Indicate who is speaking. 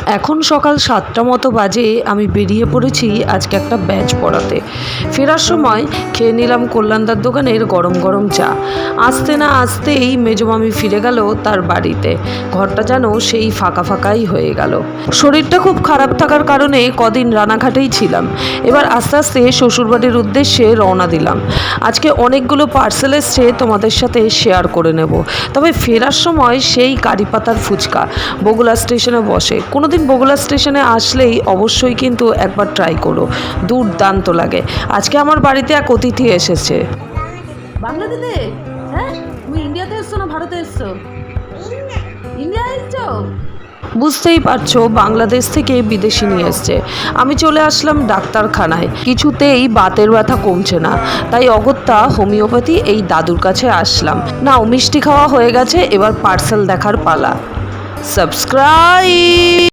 Speaker 1: এখন সকাল 7টা মতো বাজে। আমি বেরিয়ে পড়েছি আজকে একটা ব্যাচ পড়াতে। ফেরার সময় খেয়ে নিলাম কল্যাণদার দোকানের গরম গরম চা। আসতে না আসতেই মেজমামি ফিরে গেল তার বাড়িতে। ঘরটা যেন সেই ফাঁকা ফাঁকাই হয়ে গেল। শরীরটা খুব খারাপ থাকার কারণে কদিন রানাঘাটেই ছিলাম। এবার আস্তে আস্তে শ্বশুরবাড়ির উদ্দেশ্যে রওনা দিলাম। আজকে অনেকগুলো পার্সেল এসছে, তোমাদের সাথে শেয়ার করে নেব। তবে ফেরার সময় সেই কারিপাতার ফুচকা বগুড়া স্টেশনে বসে। কোনোদিন বগুড়া স্টেশনে আসলেই অবশ্যই কিন্তু একবার ট্রাই করো, দুর্দান্ত লাগে। আজকে আমার বাড়িতে এক অতিথি এসেছে। বাংলাদেশে? হ্যাঁ, তুমি ইন্ডিয়াতে এসছো না ভারতে এসছো? ইন্ডিয়া এসছো? বুঝতেই পারছো, বাংলাদেশ থেকে বিদেশি নিয়ে এসছে। আমি চলে আসলাম ডাক্তারখানায়। কিছুতেই বাতের ব্যথা কমছে না, তাই অগত্যা হোমিওপ্যাথি এই দাদুর কাছে আসলাম। না, মিষ্টি খাওয়া হয়ে গেছে, এবার পার্সেল দেখার পালা। সাবস্ক্রাইব।